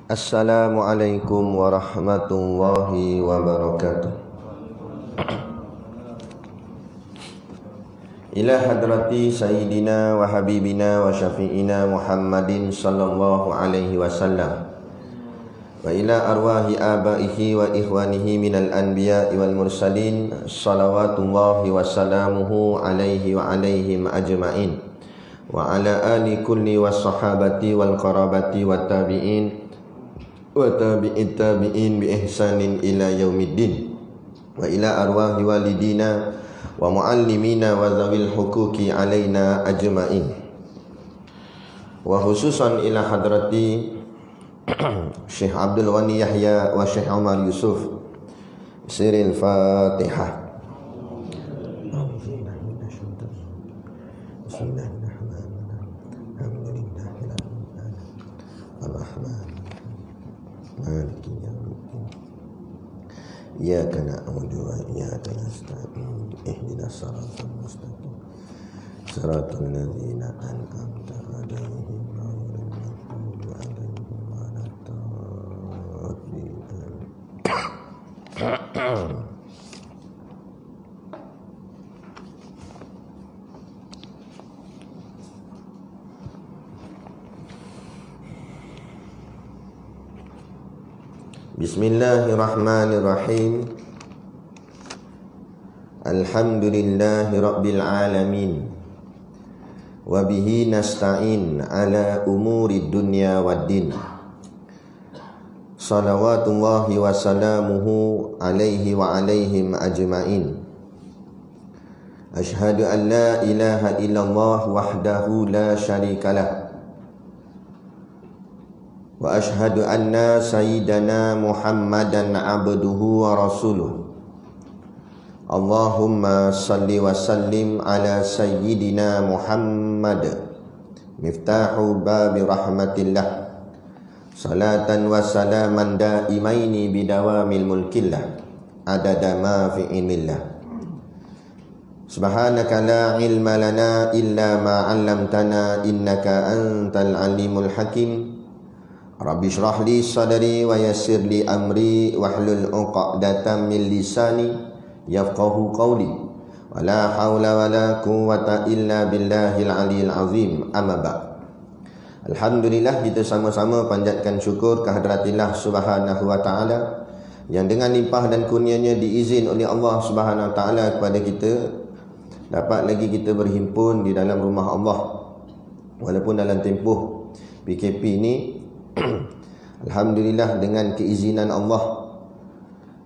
Assalamualaikum warahmatullahi wabarakatuh. Ila hadrati sayyidina wa habibina wa syafi'ina Muhammadin sallallahu alaihi wasallam wa ila arwahi abaihi wa ikhwanihi minal anbiya'i wal mursalin salawatullahi wa salamuhu alaihi wa alaihim ajma'in wa ala ali kulli was sahabati wal qarabati wat tabi'in wa tabi'it tabi'in bi ihsanin ila yaumiddin wa ila arwahi walidina wa muallimina wa zawil huquqi alaina ajma'in wa khususan ila hadrati Syekh Abdul Ghani Yahya wa Syekh Umar Yusuf. Siril Fatihah. Iyyaka na'budu wa iyyaka nasta'in ihdinas siratal mustaqim siratal ladzina an'amta 'alaihim ghairil maghdubi 'alaihim waladdallin. Bismillahirrahmanirrahim. Alhamdulillahi rabbil alamin. Wa bihi nasta'in ala umuri dunya waddin. Salawatullahi wa salamuhu alaihi wa alaihim ajma'in. Ashhadu an la ilaha illallah wahdahu la syarikalah. Wa ashhadu anna sayyidana Muhammadan abduhu wa rasuluh. Allahumma salli wa sallim ala sayyidina Muhammad miftahu babi rahmatillah. Salatan wa salaman daimaini bidawamil mulkillah adada ma fi ilmillah. Subhanaka la ilma lana illa ma 'allamtana innaka antal alimul hakim. Rabbi shrah li sadri wa yassir li amri wahlul 'uqdatam min lisani yafqahu qawli wa la haula wa la quwwata illa billahil aliyil azim. Amma ba'd. Alhamdulillah, kita sama-sama panjatkan syukur kehadiratillah subhanahu wa ta'ala yang dengan limpah dan kurnianya diizin oleh Allah subhanahu wa ta'ala kepada kita dapat lagi kita berhimpun di dalam rumah Allah. Walaupun dalam tempoh PKP ni alhamdulillah dengan keizinan Allah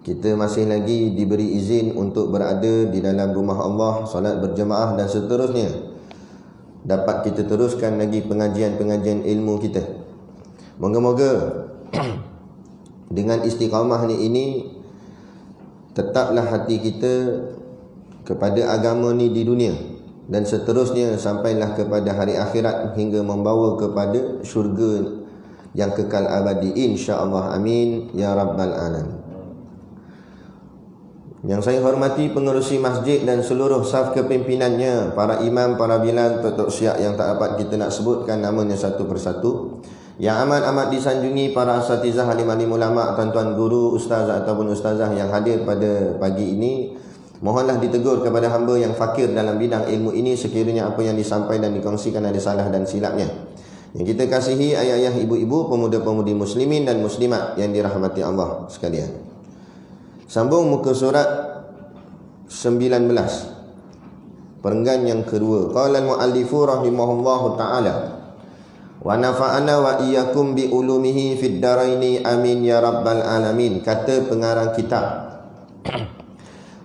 kita masih lagi diberi izin untuk berada di dalam rumah Allah, solat berjemaah dan seterusnya. Dapat kita teruskan lagi pengajian-pengajian ilmu kita. Moga-moga dengan istiqamah ini tetaplah hati kita kepada agama ni di dunia dan seterusnya sampailah kepada hari akhirat hingga membawa kepada syurga yang kekal abadi, insya-Allah. Amin ya rabbal alamin. Yang saya hormati pengerusi masjid dan seluruh saf kepimpinannya, para imam, para bilal, tok syiah yang tak dapat kita nak sebutkan namanya satu persatu, yang amat-amat disanjungi para asatizah, alim-alim ulama, tuan-tuan guru, ustazah ataupun ustazah yang hadir pada pagi ini. Mohonlah ditegur kepada hamba yang fakir dalam bidang ilmu ini sekiranya apa yang disampaikan dan dikongsikan ada salah dan silapnya. Yang kita kasihi ayah-ayah, ibu-ibu, pemuda-pemudi muslimin dan muslimat yang dirahmati Allah sekalian. Sambung muka surat 19, perenggan yang kedua. Qala al-muallifu rahimahullahu ta'ala wa nafa'ana wa iyyakum bi ulumihi fid daraini amin ya rabbal alamin. Kata pengarang kitab,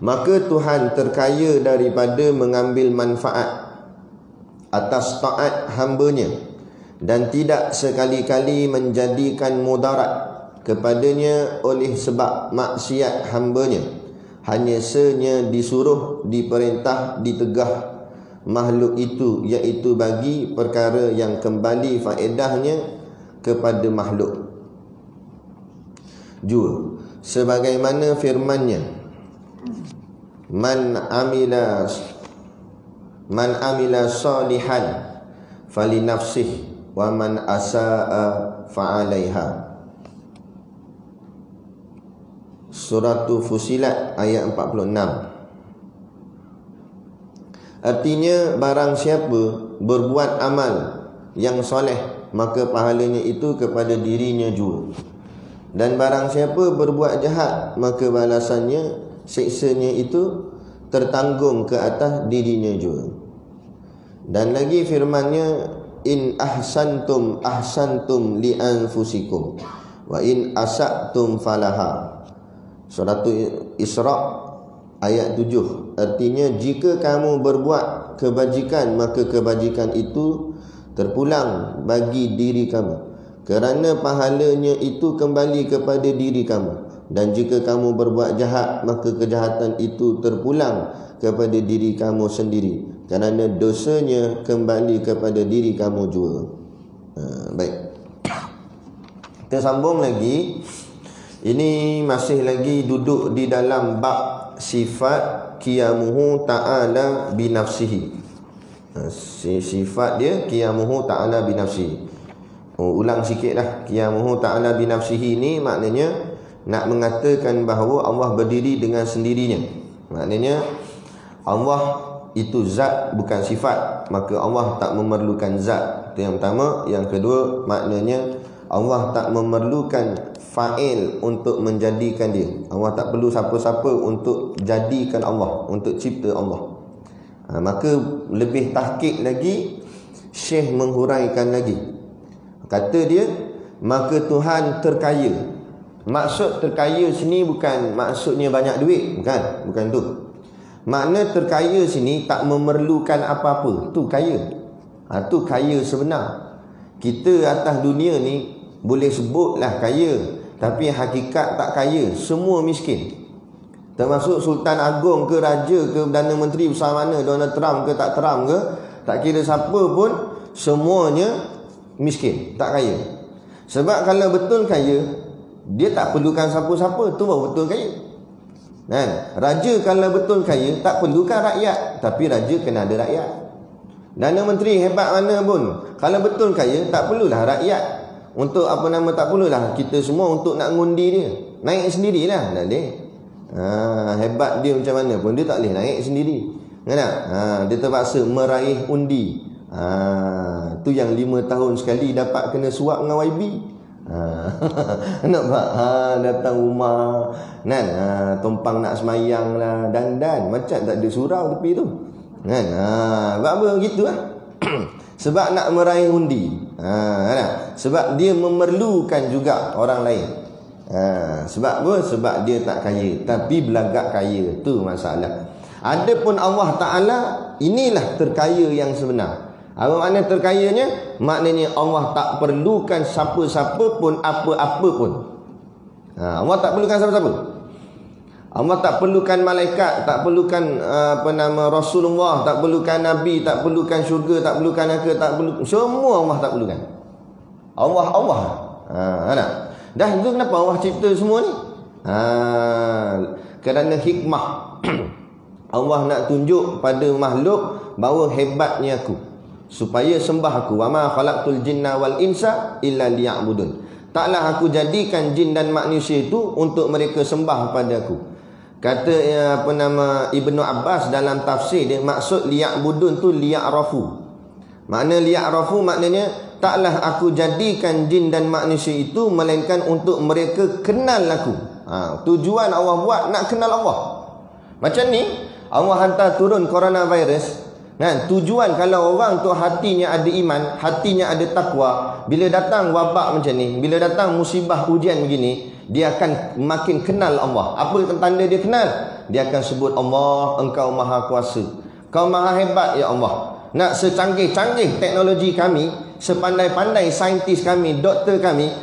maka Tuhan terkaya daripada mengambil manfaat atas taat hambanya dan tidak sekali-kali menjadikan mudarat kepadanya oleh sebab maksiat hambanya. Hanya senya disuruh, diperintah, ditegah makhluk itu, iaitu bagi perkara yang kembali faedahnya kepada makhluk. Jua sebagaimana firman-Nya, man amila salihan fali nafsih wa man asaa fa'alaiha. Surah Fusilat ayat 46. Artinya barang siapa berbuat amal yang soleh, maka pahalanya itu kepada dirinya jua. Dan barang siapa berbuat jahat, maka balasannya, siksanya itu tertanggung ke atas dirinya jua. Dan lagi firmannya, in ahsantum ahsantum li anfusikum wa in asa'tum falaha. Surah Isra ayat 7. Artinya, jika kamu berbuat kebajikan, maka kebajikan itu terpulang bagi diri kamu, kerana pahalanya itu kembali kepada diri kamu. Dan jika kamu berbuat jahat, maka kejahatan itu terpulang kepada diri kamu sendiri, kerana dosanya kembali kepada diri kamu juga. Baik, kita sambung lagi. Ini masih lagi duduk di dalam bab sifat qiyamuhu ta'ala binafsihi. Sifat dia qiyamuhu ta'ala binafsihi. Ulang sikit dah. Qiyamuhu ta'ala binafsihi ni maknanya nak mengatakan bahawa Allah berdiri dengan sendirinya. Maknanya Allah itu zat, bukan sifat. Maka Allah tak memerlukan zat. Itu yang pertama. Yang kedua, maknanya Allah tak memerlukan fa'il untuk menjadikan dia. Allah tak perlu siapa-siapa untuk jadikan Allah, untuk cipta Allah. Maka lebih tahqiq lagi, Syekh menghuraikan lagi. Kata dia, maka Tuhan terkaya. Maksud terkaya sini bukan maksudnya banyak duit, bukan tu. Makna terkaya sini tak memerlukan apa-apa, tu kaya. Tu kaya sebenar. Kita atas dunia ni boleh sebutlah kaya, tapi hakikat tak kaya, semua miskin. Termasuk Sultan Agong ke, Raja ke, Perdana Menteri besar mana, Donald Trump ke, tak Trump ke, tak kira siapa pun, semuanya miskin, tak kaya. Sebab kalau betul kaya, dia tak perlukan siapa-siapa, tu baru betul kaya. Raja kalau betul kaya, tak perlukan rakyat, tapi raja kena ada rakyat. Perdana Menteri hebat mana pun, kalau betul kaya, tak perlulah rakyat. Untuk tak perlulah kita semua untuk nak ngundi dia. Naik sendirilah. Tak boleh. Hebat dia macam mana pun, dia tak boleh naik sendiri. Dia terpaksa meraih undi. Tu yang 5 tahun sekali dapat kena suap dengan YB. Nampak? Datang rumah, tumpang nak semayang lah, dan macam tak ada surau tepi tu. Sebab apa gitu lah. Sebab nak meraih undi. Sebab dia memerlukan juga orang lain. Sebab apa? Sebab dia tak kaya, tapi belagak kaya. Tu masalah. Adapun Allah Ta'ala, inilah terkaya yang sebenar. Apa makna terkayanya? Maknanya Allah tak perlukan siapa-siapa pun, apa-apa pun. Allah tak perlukan siapa-siapa. Allah tak perlukan malaikat, tak perlukan Rasulullah, tak perlukan Nabi, tak perlukan syurga, tak perlukan neraka, tak perlu, semua Allah tak perlukan. Allah. Dah itu kenapa Allah cipta semua ni? Kerana hikmah. Allah nak tunjuk pada makhluk bahawa hebatnya aku, supaya sembah aku. Wa ma khalaqtul jinna wal insa illa liya'budun. Taklah aku jadikan jin dan manusia itu untuk mereka sembah pada aku. Kata Ibnu Abbas dalam tafsir dia, maksud liya'budun tu liya'rafu. Makna liya'rafu maknanya taklah aku jadikan jin dan manusia itu melainkan untuk mereka kenal aku. Tujuan Allah buat nak kenal Allah. Macam ni Allah hantar turun coronavirus. Tujuan kalau orang tu hatinya ada iman, hatinya ada takwa, bila datang wabak macam ni, bila datang musibah ujian begini, dia akan makin kenal Allah. Apa tanda dia kenal? Dia akan sebut, Allah, Engkau Maha Kuasa, Kau Maha Hebat ya Allah. Nak secanggih-canggih teknologi kami, sepandai-pandai saintis kami, doktor kami,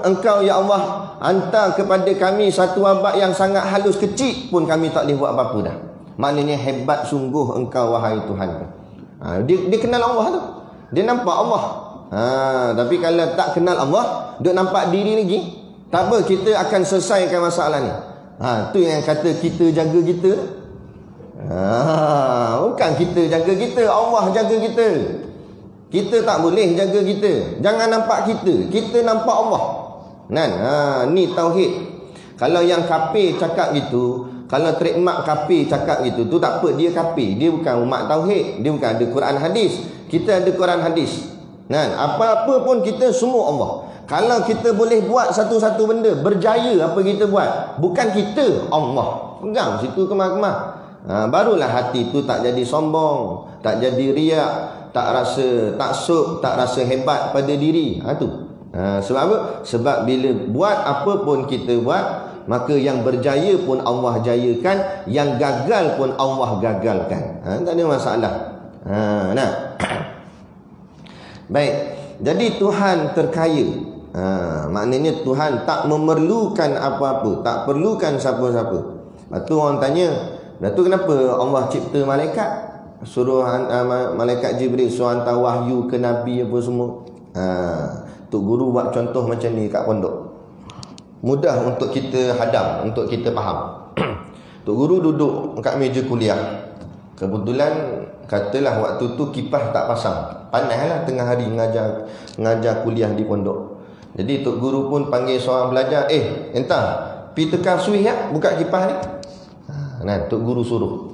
Engkau ya Allah hantar kepada kami satu wabak yang sangat halus, kecil pun kami tak boleh buat apa-apa dah. Maknanya hebat sungguh Engkau wahai Tuhan. Dia kenal Allah tu, dia nampak Allah. Tapi kalau tak kenal Allah, dia nampak diri lagi, tak apa, kita akan selesaikan masalah ni. Tu yang kata kita jaga kita. Bukan kita jaga kita, Allah jaga kita. Kita tak boleh jaga kita. Jangan nampak kita, kita nampak Allah. Ni tauhid. Kalau yang kafir cakap gitu, kalau trademark kafir cakap gitu, tu tak apa, dia kafir. Dia bukan umat tauhid, dia bukan ada Quran hadis. Kita ada Quran hadis. Kan? Apa-apa pun kita semua Allah. Kalau kita boleh buat satu-satu benda, berjaya apa kita buat, bukan kita, Allah. Pegang situ kemah-kemah. Barulah hati tu tak jadi sombong, tak jadi riak, tak rasa taksub, tak rasa hebat pada diri. Tu. Sebab apa? Sebab bila buat apa pun kita buat, maka yang berjaya pun Allah jayakan, yang gagal pun Allah gagalkan. Tak ada masalah. Nah. Baik. Jadi Tuhan terkaya. Maknanya Tuhan tak memerlukan apa-apa, tak perlukan siapa-siapa. Lepas tu orang tanya, lepas tu kenapa Allah cipta malaikat? Suruh malaikat Jibril suruh hantar wahyu ke Nabi apa semua. Tok Guru buat contoh macam ni kat pondok. Mudah untuk kita hadam, untuk kita faham. Tok Guru duduk kat meja kuliah. Kebetulan katalah waktu tu kipas tak pasang. Panaslah tengah hari ngajar kuliah di pondok. Jadi Tok Guru pun panggil seorang belajar, entah, pergi tekan switch ya, buka kipas ni. Tok Guru suruh.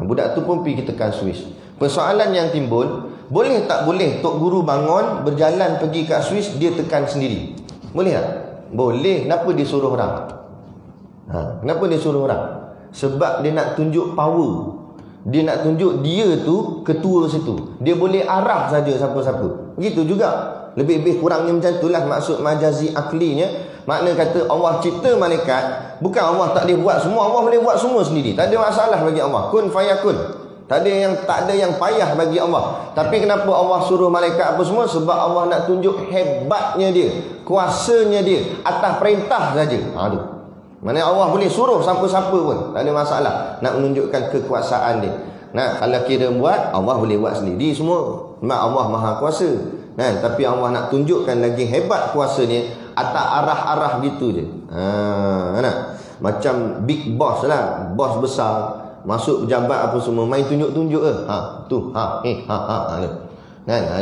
Budak tu pun pergi tekan switch. Persoalan yang timbul, boleh tak boleh Tok Guru bangun, berjalan pergi kat switch, dia tekan sendiri? Boleh tak? Boleh. Kenapa dia suruh orang? Kenapa dia suruh orang? Sebab dia nak tunjuk power. Dia nak tunjuk dia tu ketua situ. Dia boleh arah saja siapa-siapa. Begitu juga. Lebih-lebih kurangnya macam itulah maksud majazi aklinya. Makna kata Allah cipta malaikat, bukan Allah tak boleh buat semua, Allah boleh buat semua sendiri. Tak ada masalah bagi Allah. Kun fayakun. Tak ada yang payah bagi Allah. Tapi kenapa Allah suruh malaikat apa semua? Sebab Allah nak tunjuk hebatnya dia, kuasanya dia atas perintah saja. Tu. Maknanya Allah boleh suruh siapa-siapa pun, tak ada masalah. Nak menunjukkan kekuasaan dia. Nah, kalau kira buat, Allah boleh buat sendiri semua. Sebab Allah Maha Kuasa. Tapi Allah nak tunjukkan lagi hebat kuasanya atas arah-arah gitu je. Macam big boss lah, bos besar masuk pejabat apa semua, main tunjuk-tunjuk ke?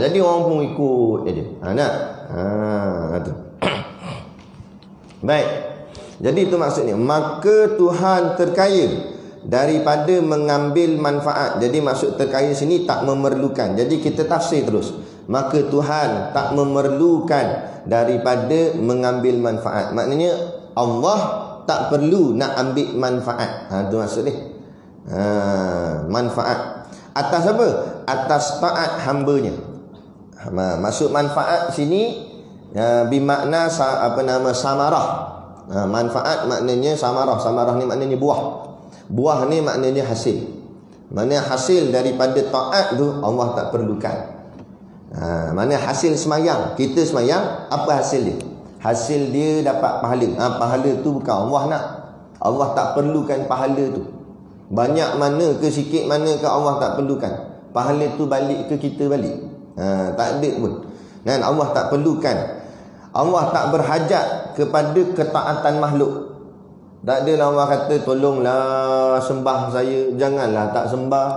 Jadi orang pun ikut je. Tu. Baik. Jadi itu maksudnya, maka Tuhan terkaya daripada mengambil manfaat. Jadi maksud terkaya sini tak memerlukan. Jadi kita tafsir terus. Maka Tuhan tak memerlukan daripada mengambil manfaat. Maknanya Allah tak perlu nak ambil manfaat. Itu maksudnya. Manfaat atas apa? Atas taat hambanya. Maksud manfaat sini bermakna samarah. Manfaat maknanya samarah. Samarah ni maknanya buah. Buah ni maknanya hasil. Maknanya hasil daripada taat tu Allah tak perlukan. Maknanya hasil semayang. Kita semayang, apa hasil dia? Hasil dia dapat pahala. Pahala tu bukan Allah nak. Allah tak perlukan pahala tu. Banyak mana ke sikit mana ke Allah tak perlukan. Pahala tu balik ke kita balik. Tak ada pun. Dan Allah tak perlukan. Allah tak berhajat kepada ketaatan makhluk. Tak adalah Allah kata tolonglah sembah saya, janganlah tak sembah.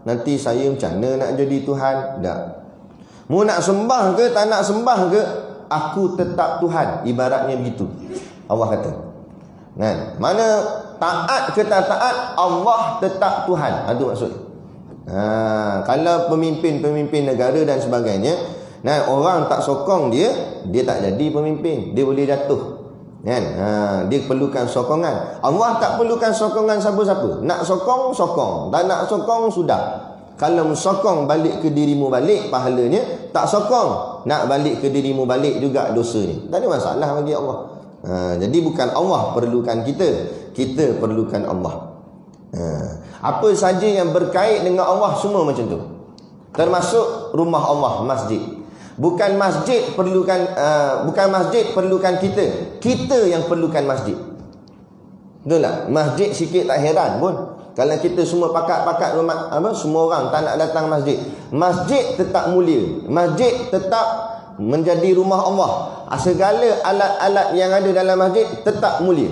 Nanti saya macam mana nak jadi Tuhan? Tak. Mu nak sembah ke tak nak sembah ke, aku tetap Tuhan. Ibaratnya begitu. Allah kata. Mana taat ke tak taat, Allah tetap Tuhan. Itu maksud. Kalau pemimpin-pemimpin negara dan sebagainya, orang tak sokong dia tak jadi pemimpin. Dia boleh jatuh. Dia perlukan sokongan. Allah tak perlukan sokongan siapa-siapa. Nak sokong, sokong. Tak nak sokong, sudah. Kalau sokong balik ke dirimu balik pahalanya, tak sokong nak balik ke dirimu balik juga dosanya. Tak ada masalah bagi Allah. Jadi bukan Allah perlukan kita, kita perlukan Allah. Apa saja yang berkait dengan Allah semua macam tu. Termasuk rumah Allah, masjid. Bukan masjid perlukan kita. Kita yang perlukan masjid. Betul tak? Masjid sikit tak heran pun. Kalau kita semua pakat-pakat rumah, semua orang tak nak datang masjid. Masjid tetap mulia. Masjid tetap menjadi rumah Allah. Segala alat-alat yang ada dalam masjid tetap mulia.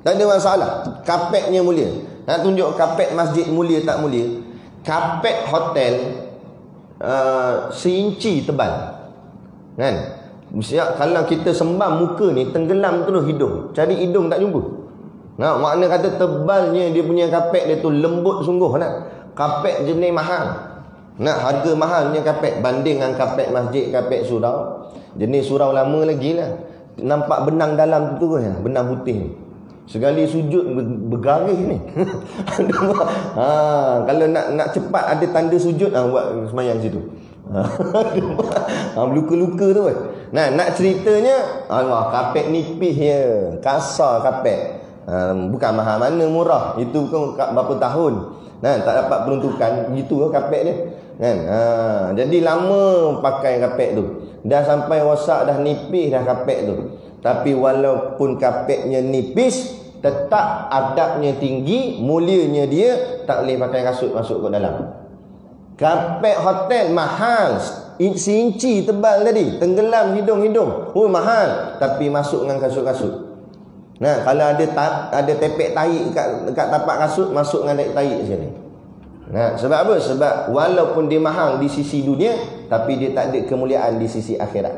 Tak ada masalah. Kapetnya mulia. Nak tunjuk kapet masjid mulia tak mulia? Kapet hotel seinci tebal. Kan? Kalau kita sembam muka ni tenggelam terus hidung. Cari hidung tak jumpa. Nah, makna kata tebalnya dia punya kapek dia tu lembut sungguh nak. Kapek jenis mahal. Nak harga mahalnya kapek banding dengan kapek masjid, kapek surau. Jenis surau lama lagi lah. Nampak benang dalam tu ya, benang putih ni. Sekali sujud bergaris ni. Kalau nak cepat ada tanda sujud buat semayang situ. Luka-luka tu kan. Nah, nak ceritanya Allah kapek nipis je, kasar kapek. Bukan mahal mana murah. Itu pun berapa tahun. Nah, tak dapat peruntukan. Begitu lah kapek dia. Kan? Jadi lama pakai kapek tu. Dah sampai rosak, dah nipis dah kapek tu. Tapi walaupun kapeknya nipis, tetap adabnya tinggi, mulianya dia, tak boleh pakai kasut masuk ke dalam. Kapek hotel mahal, seinci tebal tadi, tenggelam hidung-hidung. Oh mahal, tapi masuk dengan kasut-kasut. Nah, kalau ada tepek tahi dekat tapak kasut, masuk dengan tepek tahi sini. Nah, sebab apa? Sebab walaupun dia mahal di sisi dunia, tapi dia tak ada kemuliaan di sisi akhirat.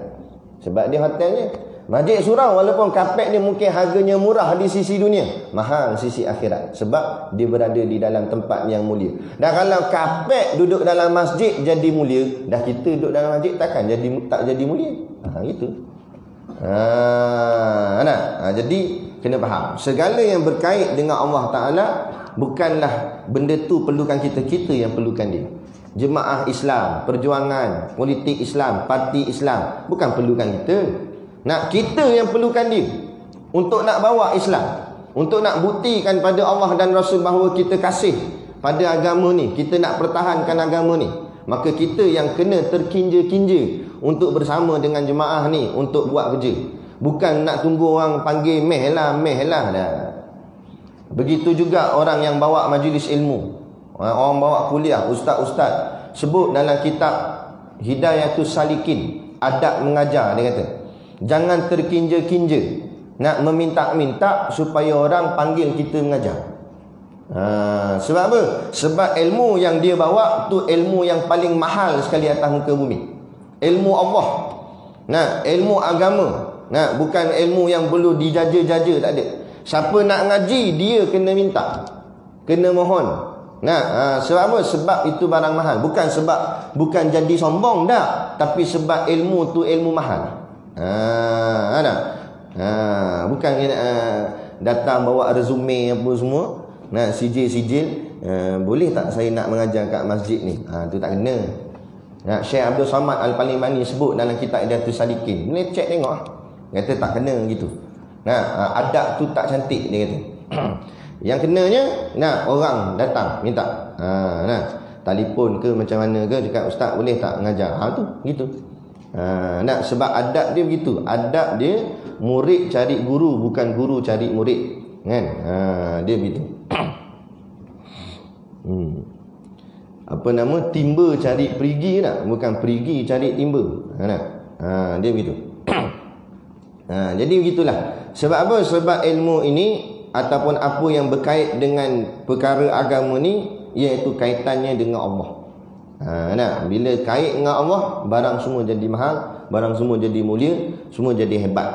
Sebab dia hotelnya masjid surau, walaupun kapek dia mungkin harganya murah di sisi dunia, mahal di sisi akhirat. Sebab dia berada di dalam tempat yang mulia. Dan kalau kapek duduk dalam masjid jadi mulia, dah kita duduk dalam masjid tak jadi mulia. Gitu. Jadi kena faham, segala yang berkait dengan Allah Ta'ala bukanlah benda tu perlukan kita yang perlukan dia. Jemaah Islam, perjuangan politik Islam, parti Islam bukan perlukan kita. Nak kita yang perlukan dia untuk nak bawa Islam, untuk nak buktikan pada Allah dan Rasul bahawa kita kasih pada agama ni, kita nak pertahankan agama ni. Maka kita yang kena terkinja-kinja untuk bersama dengan jemaah ni untuk buat kerja. Bukan nak tunggu orang panggil meh lah dah. Begitu juga orang yang bawa majlis ilmu, orang bawa kuliah, ustaz-ustaz sebut dalam kitab Hidayatus Salikin, adab mengajar, dia kata jangan terkinja-kinja nak meminta-minta supaya orang panggil kita mengajar. Sebab apa? Sebab ilmu yang dia bawa tu ilmu yang paling mahal sekali atas muka bumi. Ilmu Allah. Nah, ilmu agama. Nah, bukan ilmu yang perlu dijaja-jaja, tak ada. Siapa nak ngaji dia kena minta, kena mohon. Nah, sebab apa? Sebab itu barang mahal. Bukan jadi sombong dah, tapi sebab ilmu tu ilmu mahal. Bukan datang bawa resume apa semua, nak sijil, boleh tak saya nak mengajar kat masjid ni? Tu tak kena. Syekh Abdul Samad Al-Palimani sebut dalam kitab Hidayatus Salikin. Boleh cek tengok. Kata tak kena gitu. Adab tu tak cantik, dia kata. Yang kenanya orang datang minta. Telefon ke macam mana ke, cakap ustaz boleh tak mengajar? Tu gitu. Sebab adab dia begitu. Adab dia murid cari guru, bukan guru cari murid, kan? Dia begitu. Apa nama, timba cari perigi tak, bukan perigi cari timba. Dia begitu. Jadi begitulah. Sebab apa? Sebab ilmu ini ataupun apa yang berkait dengan perkara agama ni, iaitu kaitannya dengan Allah. Bila kait dengan Allah, barang semua jadi mahal, barang semua jadi mulia, semua jadi hebat.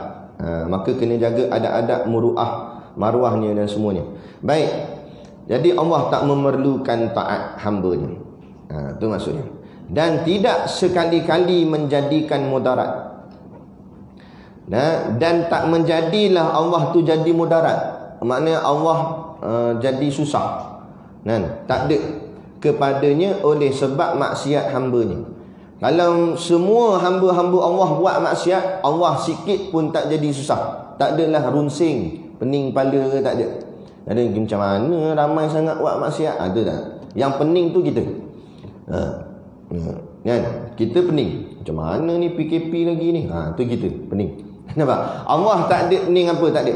Maka kena jaga adab-adab muruah, maruahnya dan semuanya. Baik. Jadi Allah tak memerlukan taat hamba-Nya. Itu maksudnya. Dan tidak sekali-kali menjadikan mudarat. Dan tak menjadilah Allah tu jadi mudarat. Maknanya Allah jadi susah. Tak ada kepadanya oleh sebab maksiat hamba-Nya. Kalau semua hamba-hamba Allah buat maksiat, Allah sikit pun tak jadi susah. Tak adalah runsing, pening kepala ke, tak ada. Ada macam mana ramai sangat buat maksiat, ada tak? Yang pening tu kita. Kan? Kita pening. Macam mana ni PKP lagi ni? Tu kita pening. Nampak? Allah tak ada pening apa, tak ada.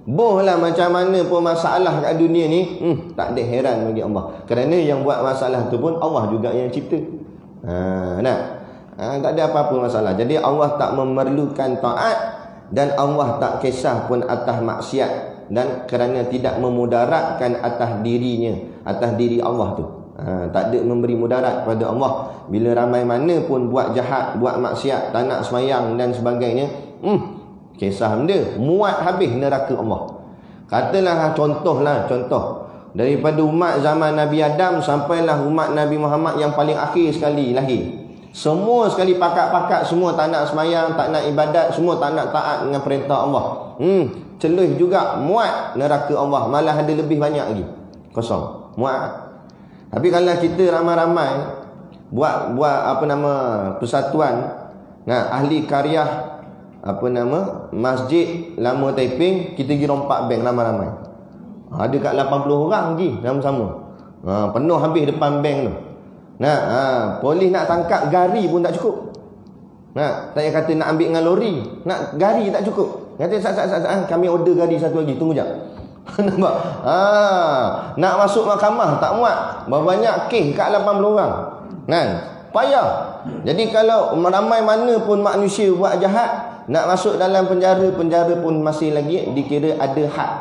Bohlah macam mana pun masalah kat dunia ni, tak ada heran bagi Allah. Kerana yang buat masalah tu pun Allah juga yang cipta. Tak ada apa-apa masalah. Jadi Allah tak memerlukan taat, dan Allah tak kisah pun atas maksiat, dan kerana tidak memudaratkan atas dirinya, atas diri Allah tu. Tak ada memberi mudarat pada Allah. Bila ramai mana pun buat jahat, buat maksiat, tak nak semayang dan sebagainya, kisah benda muat habis neraka Allah. Katalah contoh daripada umat zaman Nabi Adam sampailah umat Nabi Muhammad yang paling akhir sekali lahir. Semua sekali pakat-pakat, semua tak nak semayang, tak nak ibadat, semua tak nak taat dengan perintah Allah. Celuh juga, muat neraka Allah, malah ada lebih banyak lagi. Kosong, muat. Tapi kalau kita ramai-ramai buat persatuan, ahli karyah Masjid Lama Taiping, kita pergi rompak bank ramai-ramai. Ada kat 80 orang pergi sama-sama. Penuh habis depan bank tu. Polis nak tangkap gari pun tak cukup. Tak payah kata nak ambil dengan lori, nak gari tak cukup. Kata kami order gari satu lagi, tunggu jap. Nampak? Nak masuk mahkamah tak muat. Banyak kes kat 80 orang. Payah. Jadi kalau ramai mana pun manusia buat jahat, nak masuk dalam penjara pun masih lagi dikira ada had.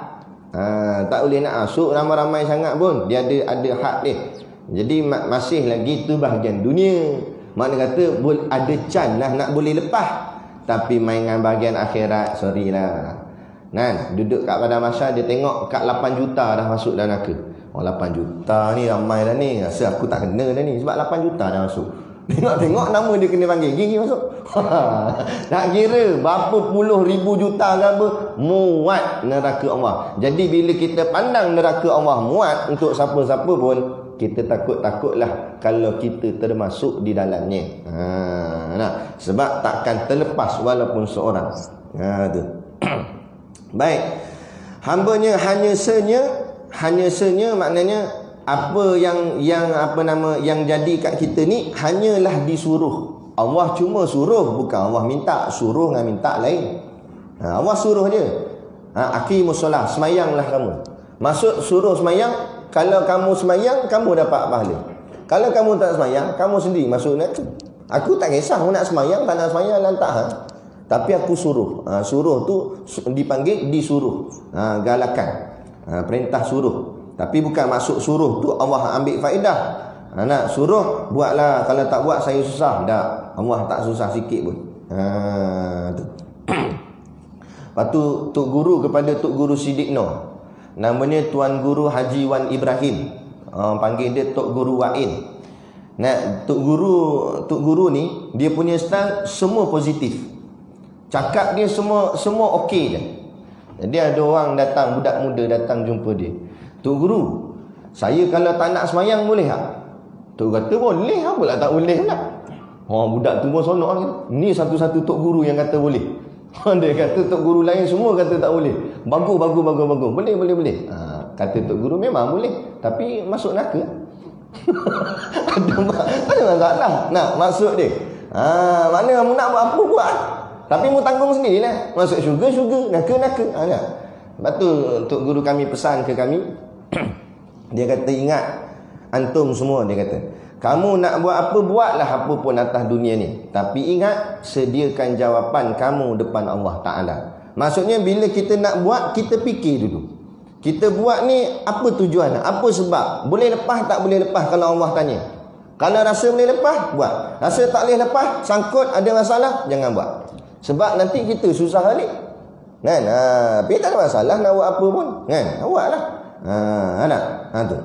Tak boleh nak masuk ramai-ramai sangat pun, dia ada had dia. Jadi masih lagi tu bahagian dunia. Mana kata ada can lah nak boleh lepas. Tapi mainan bahagian akhirat, sorry lah. Duduk kat Padang Mahsyar, dia tengok kat 8 juta dah masuk dalam neraka. 8 juta ni ramai dah ni. Rasa aku tak kena dah ni sebab 8 juta dah masuk. Tengok nama dia kena panggil, gigi masuk. Tak kira berapa puluh ribu juta ke apa, muat neraka Allah. Jadi bila kita pandang neraka Allah muat untuk siapa-siapa pun, kita takutlah kalau kita termasuk di dalamnya. Sebab takkan terlepas walaupun seorang. Tu. Baik. Hambanya hanya senya maknanya apa yang jadi kat kita ni hanyalah disuruh. Allah cuma suruh, bukan Allah minta. Suruh dengan minta lain. Allah suruh je. Aqimus solah, semayanglah kamu. Maksud suruh semayang, kalau kamu semayang, kamu dapat pahala. Kalau kamu tak semayang, kamu sendiri masuk neraka. Aku tak kisah aku nak semayang, tak nak semayang, lantak. Tapi aku suruh. Suruh tu dipanggil disuruh. Galakan. Perintah suruh. Tapi bukan maksud suruh tu Allah ambil faedah. Nak suruh, buatlah. Kalau tak buat, saya susah. Tak. Allah tak susah sikit pun. Tu. Lepas tu, Tok Guru kepada Tok Guru Siddiq Noh. Namanya Tuan Guru Haji Wan Ibrahim. Panggil dia Tok Guru Wa'in. Tok Guru ni, dia punya style semua positif. Cakap dia semua okey je. Jadi ada orang datang, budak muda datang jumpa dia. Tok Guru, saya kalau tak nak semayang boleh tak? Tok kata boleh, apa lah tak boleh pula. Budak tu pun sonok lah. Ni satu-satu Tok Guru yang kata boleh. Dia kata Tok Guru lain semua kata tak boleh. Bagus. Boleh. Kata Tok Guru memang boleh, tapi masuk neraka. Ada masalah. Maksud dia. Mana kamu nak buat apa buat. Tapi mu tanggung sendirilah. Masuk syurga, neraka. Lepas tu Tok Guru kami pesan ke kami. Dia kata ingat antum semua, dia kata kamu nak buat apa, buatlah apa pun atas dunia ni. Tapi ingat, sediakan jawapan kamu depan Allah Ta'ala. Maksudnya bila kita nak buat, kita fikir dulu. Kita buat ni apa tujuan, apa sebab. Boleh lepas tak boleh lepas kalau Allah tanya. Kalau rasa boleh lepas, buat. Rasa tak boleh lepas, sangkut, ada masalah, jangan buat. Sebab nanti kita susah balik. Tapi tak ada masalah nak buat apa pun. Buatlah. Tu.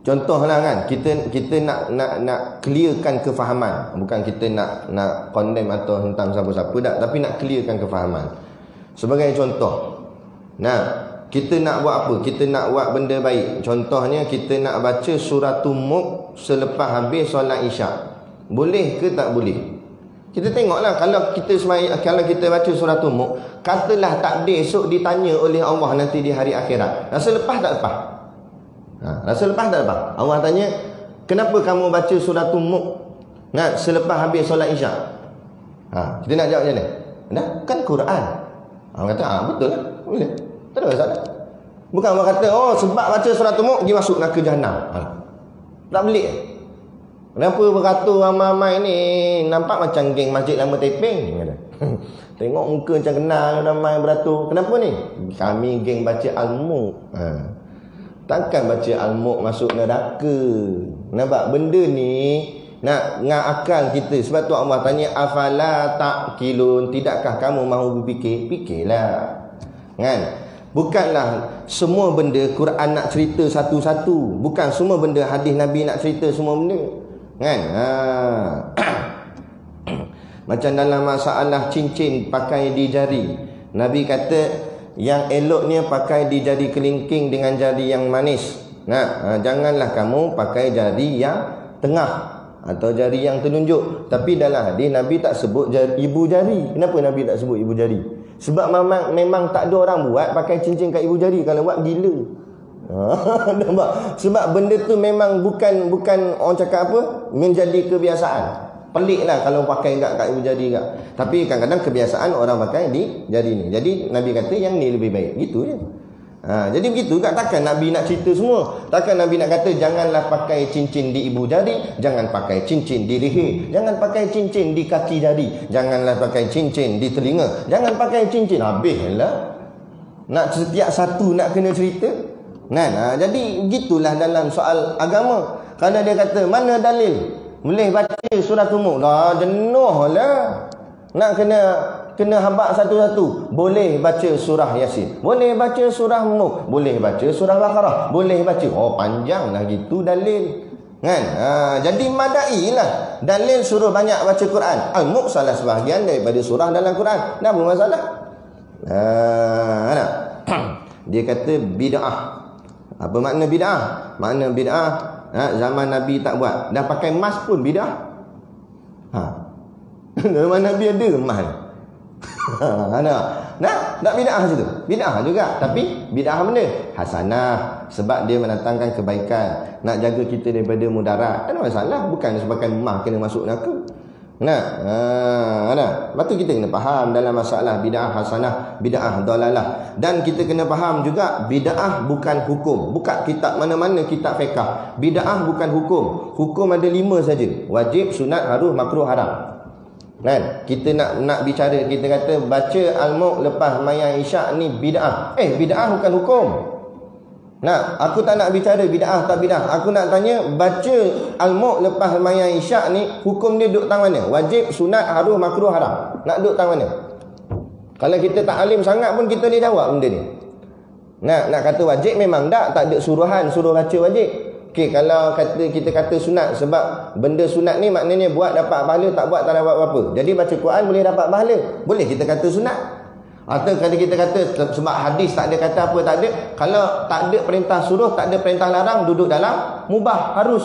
Contohlah kan, kita nak clearkan kefahaman. Bukan kita nak condemn atau hentam siapa-siapa tak, tapi nak clearkan kefahaman. Sebagai contoh, kita nak buat apa? Kita nak buat benda baik. Contohnya kita nak baca suratul Mulk selepas habis solat Isyak. Boleh ke tak boleh? Kita tengoklah kalau kita baca suratul Mulk, katalah takdir esok ditanya oleh Allah nanti di hari akhirat. Rasa lepas tak lepas? Rasa lepas tak lepas? Allah tanya, kenapa kamu baca suratul Mulk selepas habis solat Isyak? Kita nak jawab macam mana? Kan Quran. Allah kata, betul lah. Boleh. Tak ada masalah. Bukan Allah kata, sebab baca suratul Mulk pergi masuk neraka Jahannam. Tak belik. Kenapa beratur ramai-ramai ni nampak macam geng Masjid Lama Taiping? Tengok muka macam kenal ramai beratur. Kenapa ni? Kami geng baca Al-Mulk. Takkan baca Al-Mulk masuk neraka. Nampak? Benda ni nak dengan akal kita. Sebab tu Allah tanya afala taqilun, tidakkah kamu mahu berfikir? Fikirlah. Kan? Bukanlah semua benda Quran nak cerita satu-satu. Bukan semua benda hadis Nabi nak cerita semua benda. Kan? Macam dalam masalah cincin pakai di jari. Nabi kata yang eloknya pakai di jari kelingking dengan jari yang manis. Janganlah kamu pakai jari yang tengah atau jari yang telunjuk. Tapi dalam hadis Nabi tak sebut ibu jari. Kenapa Nabi tak sebut ibu jari? Sebab memang tak ada orang buat pakai cincin kat ibu jari. Kalau buat gila. Sebab benda tu memang bukan orang cakap apa, menjadi kebiasaan. Pelik lah kalau pakai kat ibu jari kat. Tapi kadang-kadang kebiasaan orang pakai di jari ni. Jadi Nabi kata yang ni lebih baik. Gitu je. Jadi begitu kan. Takkan Nabi nak cerita semua. Takkan Nabi nak kata janganlah pakai cincin di ibu jari, jangan pakai cincin di leher, jangan pakai cincin di kaki jari, janganlah pakai cincin di telinga, jangan pakai cincin. Habislah. Nak setiap satu nak kena cerita. Jadi gitulah dalam soal agama. Kalau dia kata mana dalil boleh baca surah Tumuk, dah jenuh lah. Nak kena habaq satu-satu. Boleh baca surah Yasin, boleh baca surah Mulk, boleh baca surah Baqarah, boleh baca. Panjang lah gitu dalil. Kan? Jadi madai lah. Dalil suruh banyak baca Quran. Al-Mulk salah sebahagian daripada surah dalam Quran. Dah apa masalah? Dia kata bid'ah. Apa makna bid'ah? Makna bid'ah zaman Nabi tak buat. Dah pakai emas pun bid'ah. Zaman Nabi ada emas. Nak bid'ah situ. Bid'ah juga, tapi bid'ah benda hasanah sebab dia mendatangkan kebaikan, nak jaga kita daripada mudarat. Tak ada masalah, bukan sebabkan emas kena masuk neraka. Lepas tu kita kena faham dalam masalah bid'ah hasanah, bid'ah dalalah. Dan kita kena faham juga bid'ah bukan hukum. Buka kitab mana-mana, kitab fiqh. Bid'ah bukan hukum. Hukum ada 5 saja. Wajib, sunat, harus, makruh, haram. Kan? Kita nak bicara, kita kata baca Al-Mulk lepas mayang isyak ni bid'ah. Bid'ah bukan hukum. Aku tak nak bicara bid'ah tak bid'ah. Aku nak tanya baca Al-Mulk lepas mayang isyak ni hukum dia duduk tang mana? Wajib, sunat, harus, makruh, haram. Nak duduk tang mana? Kalau kita tak alim sangat pun kita boleh jawab benda ni. Nak kata wajib memang tak ada suruhan suruh baca wajib. Kalau kita kata sunat, sebab benda sunat ni maknanya buat dapat pahala, tak buat tak dapat apa-apa. Jadi baca Quran boleh dapat pahala. Boleh kita kata sunat. Atau kalau kita kata sebab hadis tak ada kata apa, tak ada. Kalau tak ada perintah suruh, tak ada perintah larang, duduk dalam mubah, harus.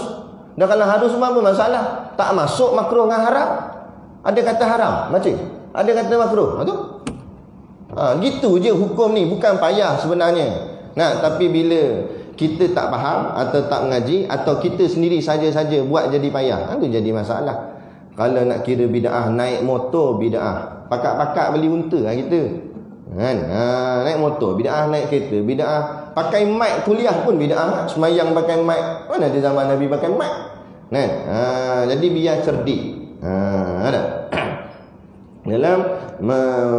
Dan kalau harus apa masalah? Tak masuk makruh dengan haram. Ada kata haram, macam ada kata makruh. Betul? Gitu je hukum ni, bukan payah sebenarnya. Tapi bila kita tak faham atau tak mengaji, atau kita sendiri saja-saja buat jadi payah, itu jadi masalah. Kalau nak kira bid'ah, naik motor bid'ah, pakak-pakak beli unta lah kita. Kan? Naik motor bid'ah, naik kereta bid'ah, pakai mic kuliah pun bid'ah. Semayang pakai mic, mana ada zaman Nabi pakai mic. Kan? Jadi biar cerdik. Ada dalam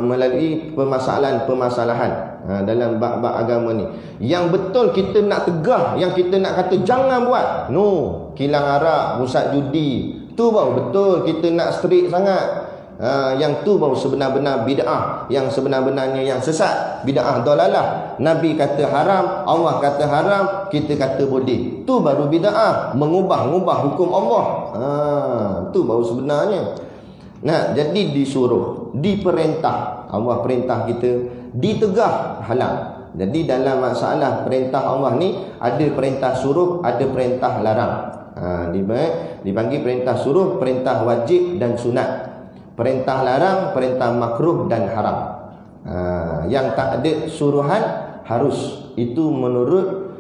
melalui permasalahan dalam bab-bab agama ni, yang betul kita nak tegah, yang kita nak kata jangan buat, kilang arak, pusat judi, tu baru betul kita nak strict sangat. Yang tu baru sebenar-benar bid'ah, yang sebenar-benarnya yang sesat, bid'ah dalalah. Nabi kata haram, Allah kata haram, kita kata boleh. Tu baru bid'ah, mengubah-ubah hukum Allah. Tu baru sebenarnya. Jadi disuruh, diperintah, Allah perintah kita, ditegah halal. Jadi dalam masalah perintah Allah ni ada perintah suruh, ada perintah larang. Dipanggil perintah suruh, perintah wajib dan sunat. Perintah larang, perintah makruh dan haram. Yang tak ada suruhan harus. Itu menurut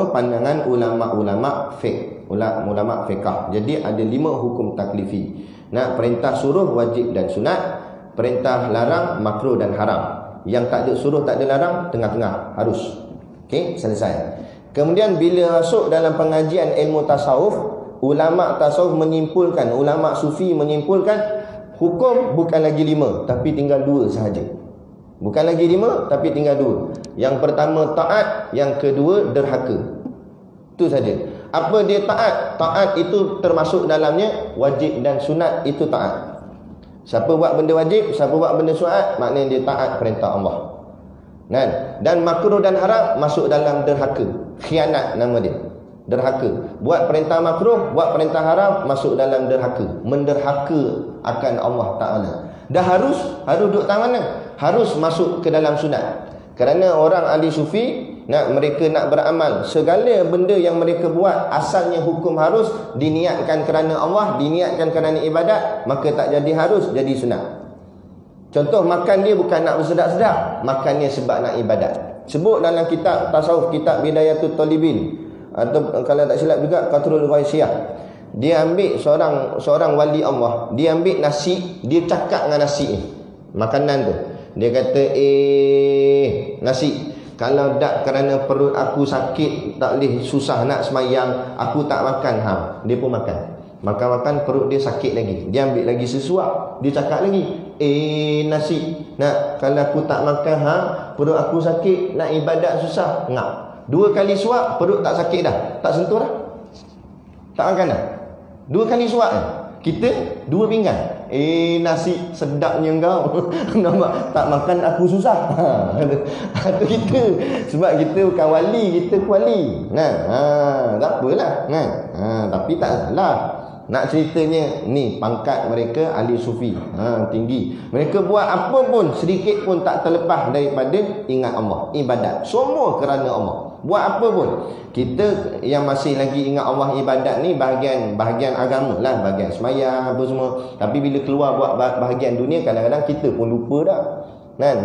pandangan ulama-ulama fiqh, ulama fiqh. Jadi ada 5 hukum taklifi. Perintah suruh, wajib dan sunat. Perintah larang, makruh dan haram. Yang tak ada suruh, tak ada larang, tengah-tengah, harus. Okey, selesai. Kemudian bila masuk dalam pengajian ilmu tasawuf, ulama tasawuf menyimpulkan, ulama sufi menyimpulkan, hukum bukan lagi 5, tapi tinggal 2 sahaja. Bukan lagi 5, tapi tinggal 2. Yang pertama taat, yang kedua derhaka. Itu saja. Apa dia taat? Taat itu termasuk dalamnya wajib dan sunat, itu taat. Siapa buat benda wajib, siapa buat benda sunat, maknanya dia taat perintah Allah. Dan makruh dan haram masuk dalam derhaka. Khianat nama dia, derhaka. Buat perintah makruh, buat perintah haram, masuk dalam derhaka, menderhaka akan Allah Ta'ala. Dah harus duduk tangan mana? Harus masuk ke dalam sunat. Kerana orang ahli sufi, mereka nak beramal, segala benda yang mereka buat asalnya hukum harus, diniatkan kerana Allah, diniatkan kerana ibadat, maka tak jadi harus, jadi sunat. Contoh, makan dia bukan nak bersedap-sedap, makannya sebab nak ibadat. Sebut dalam kitab tasawuf, kitab Bidayatul Talibin, atau kalau tak silap juga Qatrul Ghaisiyah. Dia ambil seorang wali Allah, dia ambil nasi, dia cakap dengan nasi ni, makanan tu. Dia kata, nasi, kalau tak kerana perut aku sakit, tak boleh, susah nak semayang, aku tak makan. Dia pun makan. Makan-makan perut dia sakit lagi. Dia ambil lagi sesuap, dia cakap lagi, nasi, kalau aku tak makan, perut aku sakit, nak ibadat susah. Ngap. 2 kali suap, perut tak sakit dah, tak sentuh dah, tak makan dah. 2 kali suap kita 2 pinggan. Nasi sedapnya kau. Nampak tak makan aku susah. Itu kita. Sebab kita bukan wali, kita kuali. Tak apalah. Tapi tak salah. Nak ceritanya ni pangkat mereka ahli sufi, tinggi. Mereka buat apa pun, sedikit pun tak terlepas daripada ingat Allah, ibadat. Semua kerana Allah. Buat apa pun. Kita yang masih lagi ingat Allah, ibadat ni bahagian agama lah, bahagian semayang apa semua. Tapi bila keluar buat bahagian dunia, kadang-kadang kita pun lupa dah.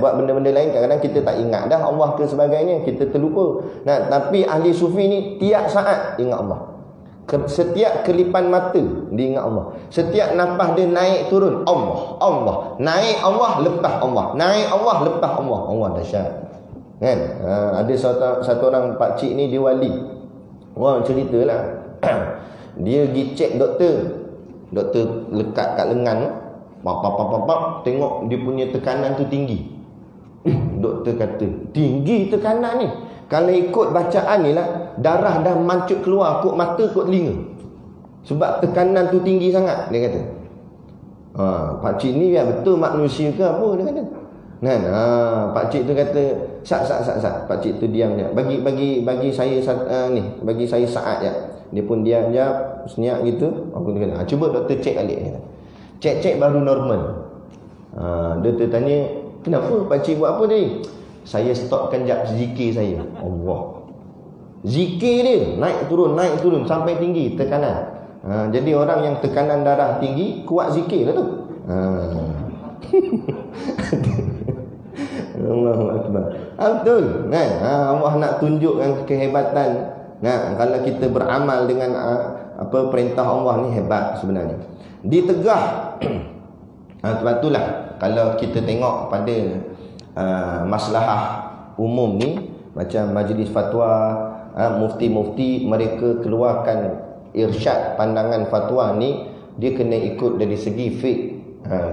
Buat benda-benda lain kadang-kadang kita tak ingat dah Allah ke sebagainya, kita terlupa. Tapi ahli sufi ni tiap saat ingat Allah. Setiap kelipan mata dia ingat Allah. Setiap nafas dia naik turun, Allah. Naik Allah, lepas Allah. Naik Allah, lepas Allah. Allah dahsyat. Ada satu orang pakcik ni, dia wali. Orang ceritalah. Dia pergi cek doktor. Doktor lekat kat lengan, tengok dia punya tekanan tu tinggi. Doktor kata, tinggi tekanan ni. Kalau ikut bacaan ni lah, darah dah mancut keluar kot mata, kot telinga. Sebab tekanan tu tinggi sangat, dia kata. Pakcik ni ya betul manusia ke apa, dia kata. Pakcik tu kata, sat. Pakcik tu diam je. Bagi saya bagi saya saat je. Dia pun diam je, senyap gitu. Aku kata, cuba doktor cek balik. Cek baru normal. Doktor tanya, kenapa pakcik buat apa tadi? Saya stopkan jap zikir saya. Allah. Zikir dia naik turun sampai tinggi tekanan. Jadi orang yang tekanan darah tinggi, kuat zikir lah tu. Allahu Akbar. Betul. Allah nak tunjukkan kehebatan. Kalau kita beramal dengan perintah Allah ni, hebat sebenarnya. Ditegah. Sebab itulah kalau kita tengok pada maslahah umum ni, macam majlis fatwa, mufti-mufti, mereka keluarkan irsyad pandangan fatwa ni, dia kena ikut dari segi fiqh.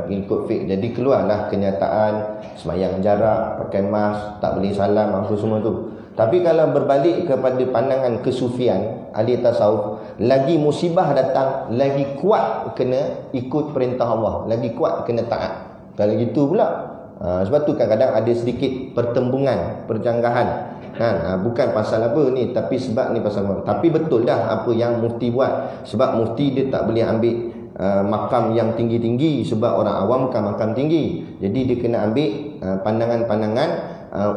Ikut fiqh. Jadi keluarlah kenyataan semayang jarak, pakai mask, tak boleh salam, apa semua tu. Tapi kalau berbalik kepada pandangan kesufian, ahli tasawuf, lagi musibah datang, lagi kuat kena ikut perintah Allah, lagi kuat kena taat. Kalau gitu pula, sebab tu kadang-kadang ada sedikit pertembungan, perjanggahan. Bukan pasal apa ni, tapi sebab ni pasal apa. Tapi betul dah apa yang mufti buat. Sebab mufti dia tak boleh ambil makam yang tinggi-tinggi, sebab orang awam bukan makam tinggi. Jadi dia kena ambil pandangan-pandangan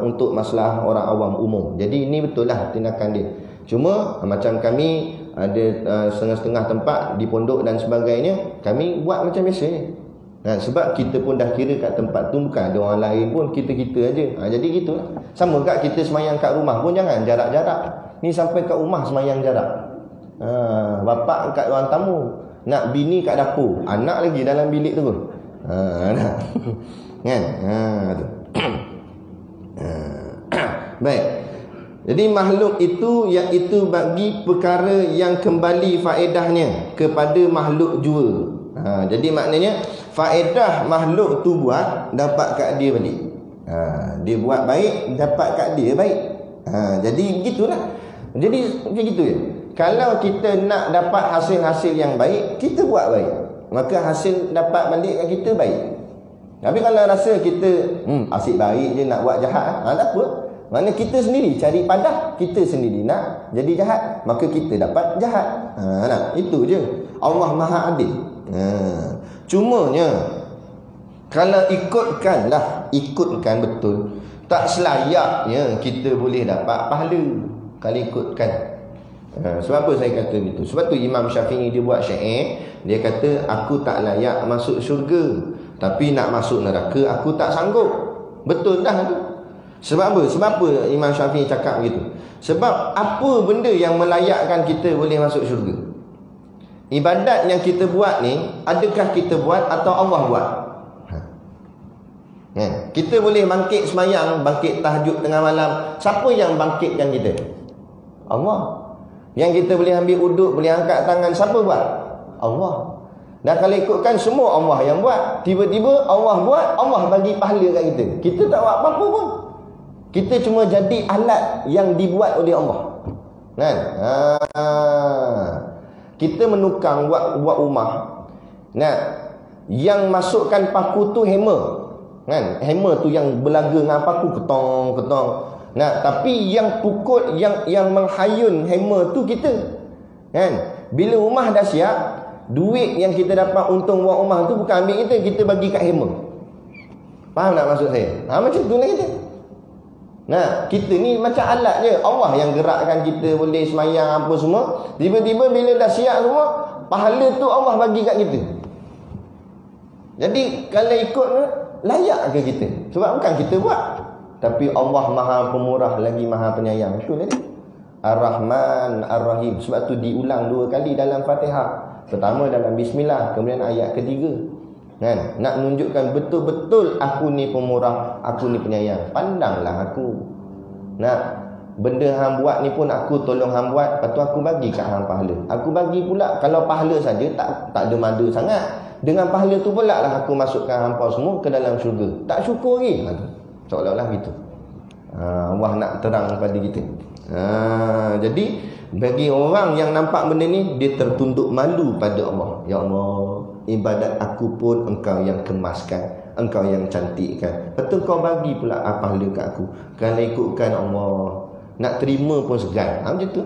untuk masalah orang awam umum. Jadi ini betul lah tindakan dia. Cuma macam kami ada setengah-setengah tempat di pondok dan sebagainya, kami buat macam biasa je. Sebab kita pun dah kira kat tempat tu bukan ada orang lain pun, kita-kita aja. Jadi gitu lah. Sama kat kita semayang kat rumah pun jangan jarak-jarak. Ni sampai kat rumah semayang jarak. Bapak kat ruang tamu, nak bini kat dapur, anak lagi dalam bilik tu pun. Kan? Tu. Baik. Jadi makhluk itu, iaitu bagi perkara yang kembali faedahnya kepada makhluk jua. Jadi maknanya faedah makhluk tu buat, dapat kat dia balik. Dia buat baik, dapat kat dia baik. Jadi gitulah. Jadi macam gitu je. kalau kita nak dapat hasil-hasil yang baik, kita buat baik, maka hasil dapat balik dengan kita baik. Tapi kalau rasa kita asyik baik je nak buat jahat, tak apa. Mana kita sendiri cari padah, kita sendiri nak jadi jahat, maka kita dapat jahat. Nah, itu je. Allah Maha Adil. Cumanya kalau ikutkan betul, tak selayaknya kita boleh dapat pahala kalau ikutkan. Sebab apa saya kata begitu? Sebab tu Imam Syafi'i dia buat syair, dia kata aku tak layak masuk syurga, tapi nak masuk neraka aku tak sanggup. Betul dah tu. Sebab apa? Sebab apa Imam Syafi'i cakap begitu? Sebab apa benda yang melayakkan kita boleh masuk syurga? Ibadat yang kita buat ni, adakah kita buat atau Allah buat? Kita boleh bangkit semayang, bangkit tahajud tengah malam. Siapa yang bangkitkan kita? Allah. Yang kita boleh ambil uduk, boleh angkat tangan, siapa buat? Allah. Dan kalau ikutkan semua Allah yang buat, tiba-tiba Allah buat, Allah bagi pahala kat kita. Kita tak buat apa-apa pun. Kita cuma jadi alat yang dibuat oleh Allah. Kan? Kita menukang buat rumah. Nah, yang masukkan paku tu hammer. Kan? Hammer tu yang belaga dengan paku, ketong. Nah, tapi yang pukul, yang menghayun hammer tu kita. Kan? Bila rumah dah siap, duit yang kita dapat untung buat rumah tu bukan ambil kita bagi kat hammer. Faham tak maksud saya? Macam tu lah kita. Nah, kita ni macam alat je. Allah yang gerakkan kita boleh semayang apa semua. Tiba-tiba bila dah siap semua, pahala tu Allah bagi kat kita. Jadi kalau ikut, layak ke kita? Sebab bukan kita buat, tapi Allah Maha Pemurah lagi Maha Penyayang. Betul tadi. Ar-Rahman Ar-Rahim. Sebab tu diulang 2 kali dalam Fatihah. Pertama dalam Bismillah, kemudian ayat ketiga. Kan? Nak menunjukkan betul-betul aku ni pemurah, aku ni penyayang. Pandanglah aku. Nak benda hang buat ni pun aku tolong hang buat, lepas tu aku bagi kat hang pahala. Aku bagi pula, kalau pahala saja tak ada mada sangat. Dengan pahala tu pula lah aku masukkan hampa semua ke dalam syurga. Tak syukur lagi. Seolah-olah gitu. Allah nak terang pada kita. Jadi bagi orang yang nampak benda ni, dia tertunduk malu pada Allah. Ya Allah, ibadat aku pun engkau yang kemaskan, engkau yang cantikkan. Betul kau bagi pula pahala kat aku. Kalau ikutkan Allah, nak terima pun segan. Macam tu.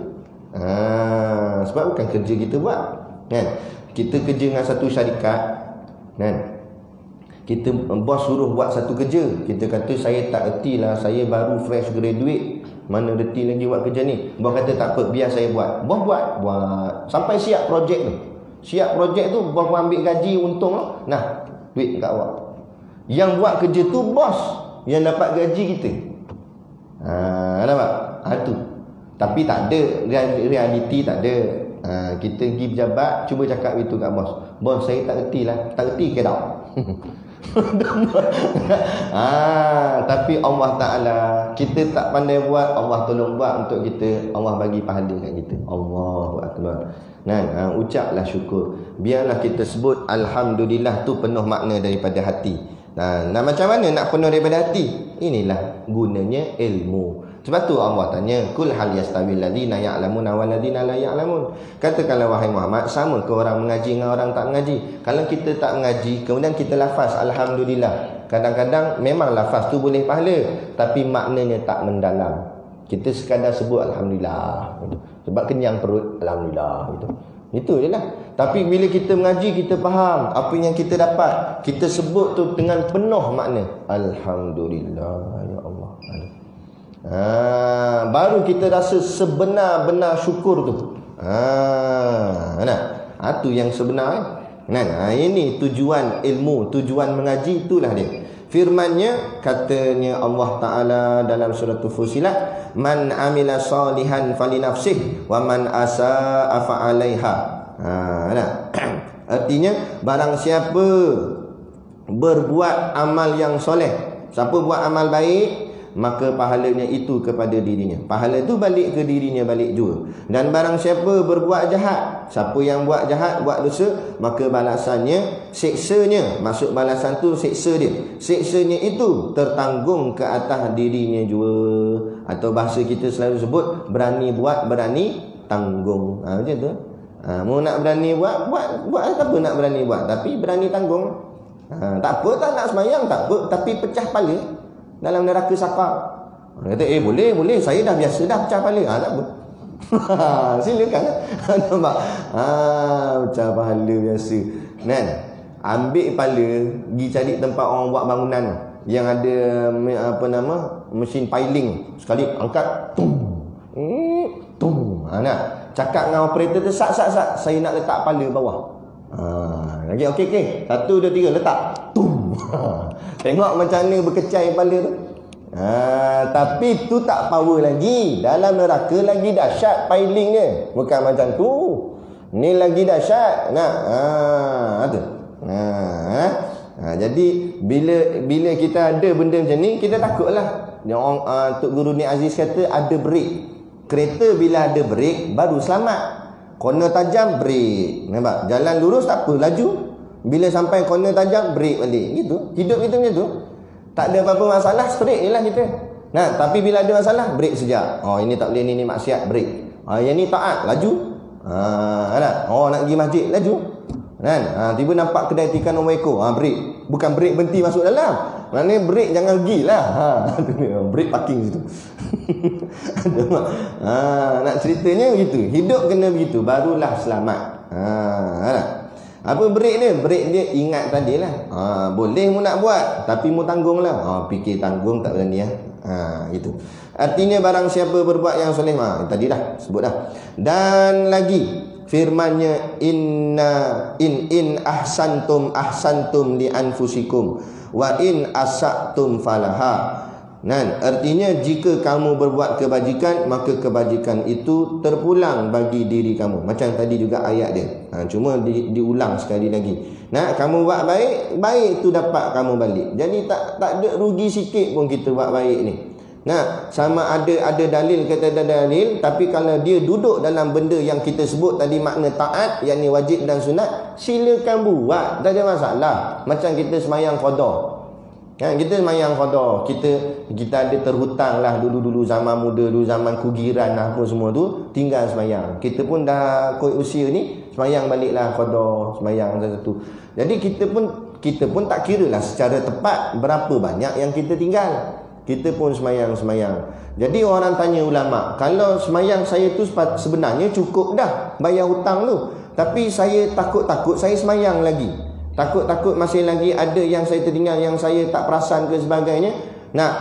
Sebab bukan kerja kita buat. Kan? Kita kerja dengan satu syarikat. Kan? Kita bos suruh buat satu kerja, kita kata saya tak erti lah, saya baru fresh graduate, mana reti lagi buat kerja ni. Bos kata tak apa, biar saya buat. Bos buat sampai siap projek tu. Siap projek tu, bos ambil gaji, untung lah. Nah, duit kat awak. Yang buat kerja tu bos, yang dapat gaji kita. Nampak? Tu. Tapi tak ada realiti, tak ada. Kita pergi pejabat, cuba cakap itu kat bos. Bos, saya tak erti lah. Tak erti ke tak? Tapi Allah Ta'ala, kita tak pandai buat, Allah tolong buat untuk kita. Allah bagi pahala kat kita. Allahu Akbar. Ucaplah syukur. Biarlah kita sebut Alhamdulillah tu penuh makna daripada hati. Nah, macam mana nak penuh daripada hati? Inilah gunanya ilmu. Sebab tu Allah tanya, kul hal yastawil ladzina ya'lamuna wal ladzina la ya'lamun. Katakanlah wahai Muhammad, sama ke orang mengaji dengan orang tak mengaji? Kalau kita tak mengaji, kemudian kita lafaz alhamdulillah, kadang-kadang memang lafaz tu boleh pahala, tapi maknanya tak mendalam. Kita sekadar sebut alhamdulillah, sebab kenyang perut, alhamdulillah, itu je lah. Tapi bila kita mengaji, kita faham apa yang kita dapat, kita sebut tu dengan penuh makna. Alhamdulillah, ya Allah. Baru kita rasa sebenar-benar syukur tu. Tu yang sebenar. Ini tujuan ilmu, tujuan mengaji, itulah dia. Firman-Nya, katanya Allah Ta'ala dalam surah Fussilat, man amila salihan falinafsih wa man asa'a fa'alaiha. Artinya, barang siapa berbuat amal yang soleh, siapa buat amal baik, maka pahalanya itu kepada dirinya. Pahala itu balik ke dirinya, balik juga. Dan barang siapa berbuat jahat, siapa yang buat jahat, buat dosa, maka balasannya, siksanya, maksud balasan tu siksa dia, siksanya itu tertanggung ke atas dirinya juga. Atau bahasa kita selalu sebut, berani buat, berani tanggung. Macam tu. Mau nak berani buat tak apa nak berani buat, tapi berani tanggung. Tak apa, tak nak semayang tak apa, tapi pecah kepala dalam neraka sakar. Kata boleh, saya dah biasa dah pecah kepala. Tak apa. Silakan. Nampak? Pecah kepala biasa. Kan? Ambil kepala, pergi cari tempat orang buat bangunan yang ada mesin piling. Sekali angkat, nak cakap dengan operator tu, sat, saya nak letak kepala bawah. Lagi okey. 1, 2, 3 letak. Tengok macam mana berkecai kepala tu. Tapi tu tak power lagi. Dalam neraka lagi dahsyat pilingnya. Bukan macam tu. Ni lagi dahsyat. Tu. Jadi bila kita ada benda macam ni, kita takutlah. Tok Guru Ni Aziz kata ada break. Kereta bila ada break baru selamat. Corner tajam break. Nampak? Jalan lurus tak apa, laju. Bila sampai corner tajam break balik. Gitu. Hidup kita macam tu. Tak ada apa-apa masalah, straight je lah kita. Tapi bila ada masalah, break sekejap. Ini tak boleh, ni maksiat, break. Yang ni taat, laju. Nak pergi masjid, laju. Tiba nampak kedai tikan nombor ekor, break. Bukan break berhenti masuk dalam. Maknanya break jangan pergi lah. Break parking situ. Nak ceritanya begitu. Hidup kena begitu, barulah selamat. Apa break dia? Break dia ingat tadilah. Boleh mu nak buat, tapi mu tanggung lah. Fikir tanggung tak berani gitu. Artinya barang siapa berbuat yang soleh, tadi dah sebut dah. Dan lagi firmannya, in ahsantum li anfusikum wa in asatum falaha. Artinya jika kamu berbuat kebajikan, maka kebajikan itu terpulang bagi diri kamu. Macam tadi juga ayat dia. Cuma diulang sekali lagi. Kamu buat baik tu dapat kamu balik. Jadi tak ada rugi sikit pun kita buat baik ni. Sama ada dalil kata ada dalil, tapi kalau dia duduk dalam benda yang kita sebut tadi makna taat, yakni wajib dan sunat, silakan buat, tak ada masalah. Macam kita semayang qada. Kita semayang qada, kita ada terhutang lah dulu zaman muda, dulu zaman kugiran lah, apa semua tu, tinggal semayang. Kita pun dah kot usia ni, semayang baliklah qada, semayang satu. Jadi kita pun tak kira lah secara tepat berapa banyak yang kita tinggal. Kita pun semayang. Jadi orang tanya ulama, kalau semayang saya tu sebenarnya cukup dah bayar hutang tu, tapi saya takut saya semayang lagi. Takut masih lagi ada yang saya tertinggal, yang saya tak perasan ke sebagainya.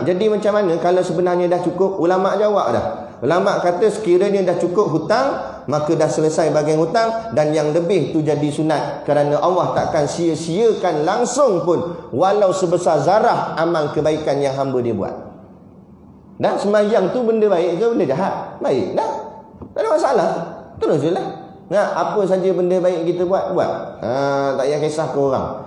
Jadi macam mana kalau sebenarnya dah cukup? Ulama jawab dah. Ulama kata sekiranya dah cukup hutang, maka dah selesai bagian hutang, dan yang lebih tu jadi sunat, kerana Allah takkan sia-siakan langsung pun walau sebesar zarah amal kebaikan yang hamba dia buat. Dan sembahyang tu benda baik ke benda jahat? Baik dah, tak ada masalah, terus je lah. Apa saja benda baik kita buat. Tak payah kisah ke orang.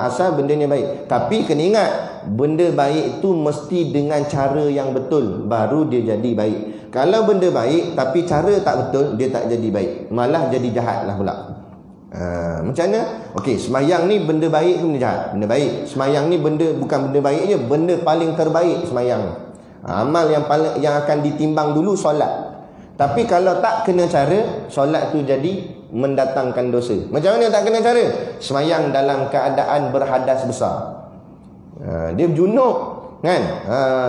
Asal benda ni baik. Tapi kena ingat, benda baik tu mesti dengan cara yang betul, baru dia jadi baik. Kalau benda baik tapi cara tak betul, dia tak jadi baik, malah jadi jahat lah pula. Macam mana? Okey, semayang ni benda baik ke benda jahat? Benda baik. Semayang ni bukan benda baik je, benda paling terbaik semayang. Amal yang akan ditimbang dulu solat. Tapi kalau tak kena cara, solat tu jadi mendatangkan dosa. Macam mana tak kena cara? Semayang dalam keadaan berhadas besar. Dia junub kan?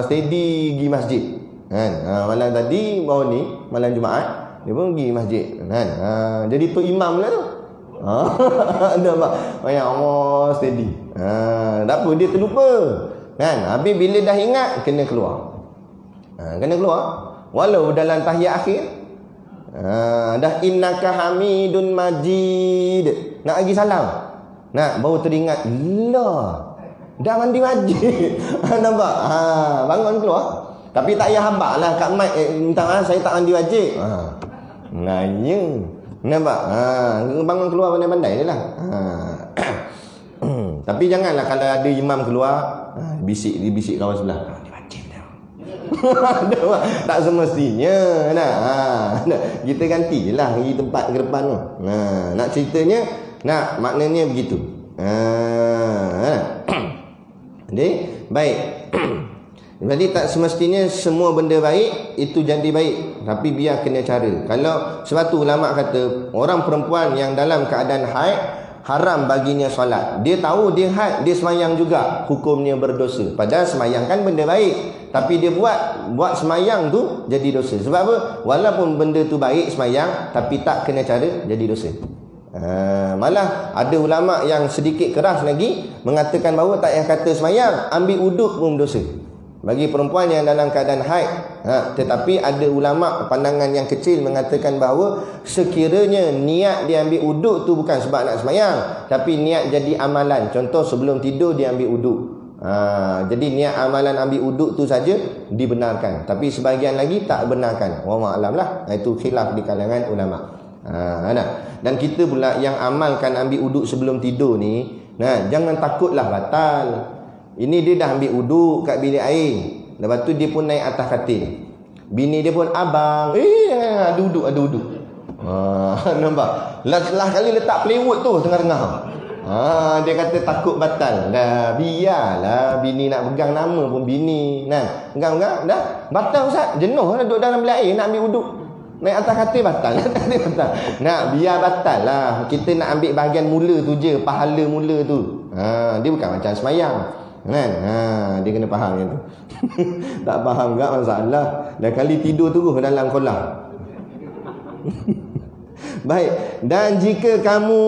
Steady pergi masjid kan? Malam tadi, baru ni malam Jumaat, dia pun pergi masjid kan? Jadi tu imam lah tu. Nampak? Banyak Allah steady. Tak apa, dia terlupa kan? Habis bila dah ingat, kena keluar. Kena keluar. Walau dalam tahiyat akhir, dah innaka hamidun majid, nak lagi salam, baru teringat, dah mandi wajib. Nampak? Bangun keluar. Tapi tak payah habaq lah kat mic, minta maaf saya tak mandi wajib. Nanya. Nampak? Bangun keluar pandai-pandai je lah. Tapi janganlah kalau ada imam keluar, bisik kawan sebelah, tak semestinya. Kita gantilah pergi tempat ke depan tu. Nak ceritanya, maknanya begitu. Jadi baik. Jadi tak semestinya semua benda baik itu jadi baik, tapi biar kena cara. Kalau sebab tu ulama kata orang perempuan yang dalam keadaan haid haram baginya solat. Dia tahu dia haid, dia semayang juga, hukumnya berdosa. Padahal semayang kan benda baik, tapi dia buat semayang tu jadi dosa. Sebab apa? Walaupun benda tu baik semayang, tapi tak kena cara, jadi dosa. Malah ada ulama yang sedikit keras lagi mengatakan bahawa tak payah kata semayang, ambil uduk pun dosa bagi perempuan yang dalam keadaan haid. Tetapi ada ulama pandangan yang kecil mengatakan bahawa sekiranya niat dia ambil uduk tu bukan sebab nak semayang, tapi niat jadi amalan. Contoh sebelum tidur dia ambil uduk. Jadi niat amalan ambil uduk tu saja dibenarkan, tapi sebahagian lagi tak benarkan. Wallahu a'lam lah. Itu khilaf di kalangan ulama. Dan kita pula yang amalkan ambil uduk sebelum tidur ni, jangan takutlah batal. Ini dia dah ambil uduk kat bilik air, lepas tu dia pun naik atas katil. Bini dia pun, abang, ada uduk. Nampak? Last kali letak plywood tu tengah-tengah. Dia kata takut batal. Dah biarlah, bini nak pegang nama pun bini. Pegang dah batal Ustaz. Jenuh lah duduk dalam bilik air nak ambil uduk. Naik atas katil batal. Nak biar batal lah. Kita nak ambil bahagian mula tu je, pahala mula tu. Dia bukan macam semayang. Dia kena faham yang tu. Tak faham tak masalah. Dan kali tidur terus dalam kolam. Baik. Dan jika kamu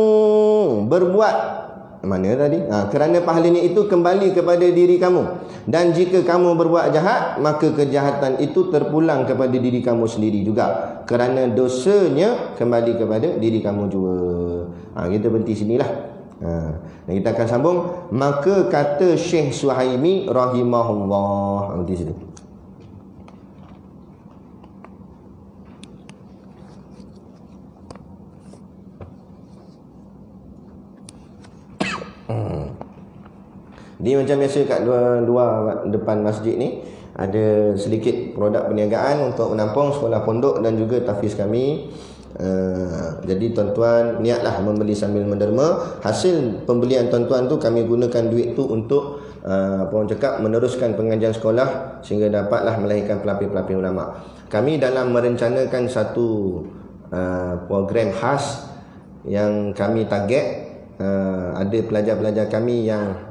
berbuat, mana tadi? Kerana pahalanya itu kembali kepada diri kamu. Dan jika kamu berbuat jahat, maka kejahatan itu terpulang kepada diri kamu sendiri juga. Kerana dosanya kembali kepada diri kamu juga. Kita berhenti sinilah. Dan kita akan sambung. Maka kata Syekh Suhaimi rahimahullah, nanti situ. Dia macam biasa kat luar depan masjid ni ada sedikit produk perniagaan untuk menampung sekolah pondok dan juga tahfiz kami. Jadi tuan-tuan niatlah membeli sambil menderma. Hasil pembelian tuan-tuan tu kami gunakan duit tu untuk meneruskan pengajian sekolah sehingga dapatlah melahirkan pelapis-pelapis ulama. Kami dalam merencanakan satu program khas yang kami target. Ada pelajar-pelajar kami yang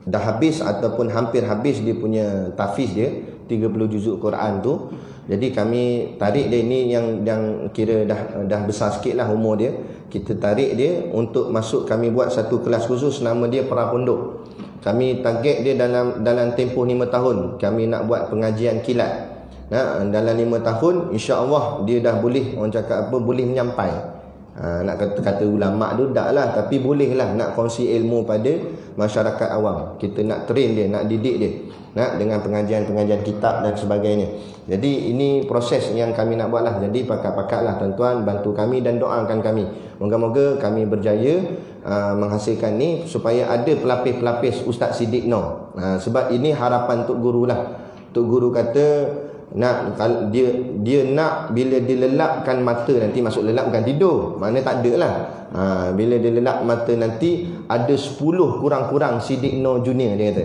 dah habis ataupun hampir habis dia punya tahfiz dia 30 juzuk Quran tu. Jadi kami tarik dia ni yang kira dah besar sikit lah umur dia. Kita tarik dia untuk masuk, kami buat satu kelas khusus, nama dia Prapondok. Kami target dia dalam tempoh 5 tahun kami nak buat pengajian kilat. Dalam 5 tahun insya-Allah dia dah boleh, orang cakap apa, boleh menyampai. Nak kata ulama tu tak lah, tapi boleh lah nak kongsi ilmu pada masyarakat awam. Kita nak train dia, nak didik dia, dengan pengajian-pengajian kitab dan sebagainya. Jadi ini proses yang kami nak buat lah. Jadi pakat-pakat lah tuan-tuan, bantu kami dan doakan kami. Moga-moga kami berjaya menghasilkan ni supaya ada pelapis-pelapis Ustaz Siddiq Noor. Sebab ini harapan Tok Guru lah. Tok Guru kata dia nak bila dia lelapkan mata nanti, masuk lelap bukan tidur, mana tak ada lah. Bila dia lelap mata nanti ada 10 kurang-kurang Siddiq Noor Junior, dia kata.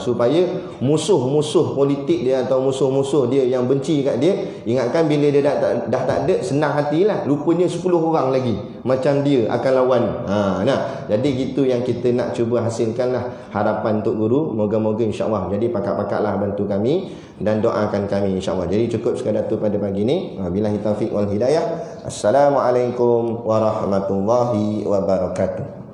Supaya musuh-musuh politik dia atau musuh-musuh dia yang benci kat dia, ingatkan bila dia dah tak ada, senang hatilah, rupanya 10 orang lagi macam dia akan lawan. Jadi gitu yang kita nak cuba hasilkan lah, harapan Tok Guru. Moga-moga insya-Allah. Jadi pakat-pakatlah bantu kami dan doakan kami insya-Allah. Jadi cukup sekadar tu pada pagi ni. Billahi taufiq wal hidayah. Assalamualaikum warahmatullahi wabarakatuh.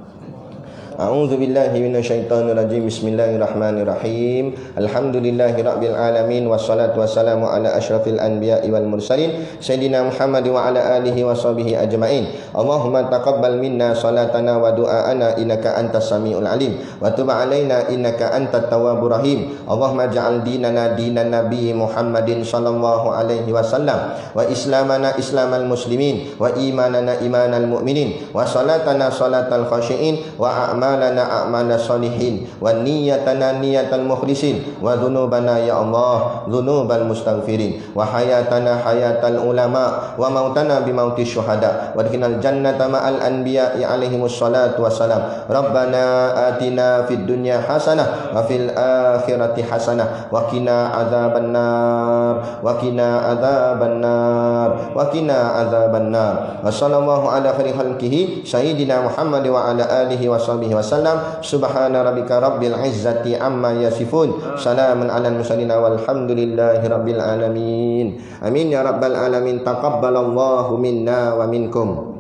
A'udzu billahi minasyaitonir rajim. Bismillahirrahmanirrahim. Alhamdulillahirabbil alamin wassalatu wassalamu ala asyrafil anbiya'i wal mursalin sayyidina Muhammad wa ala alihi washabihi ajmain. Allahumma taqabbal minna salatana wa du'aana innaka antas samiul alim wa tub alaina innaka antat tawwabur rahim. Allahumma ja'al dinana dinan nabiy Muhammadin sallallahu alaihi wasallam wa islamana islamal muslimin wa imanana imanal mu'minin wa salatana salatal khashiin wa a'mal a'malana a'mala salihin wa niyatana niyatal mukhlisin wa dhunubana ya Allah dhunubal mustaghfirin wa hayatana hayatal ulama wa mautana bi mauti syuhada wa adkhilnal jannata ma'al anbiya'i alaihimus salatu wassalam. Rabbana atina fid dunya hasanah wa fil akhirati hasanah wa qina adzabannar wa qina adzabannar wa qina adzabannar. Wa sallallahu ala khairi khalqihi sayyidina Muhammad wa ala alihi wa sahbihi wasallam. Subhana rabbika rabbil izzati amma yasifun, salamun alal mursalin walhamdulillahi rabbil alamin. Amin ya rabbal alamin. Taqabbalallahu minna wa minkum.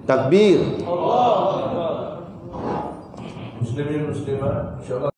Takbir. Allah. Muslimin muslimat insyaallah.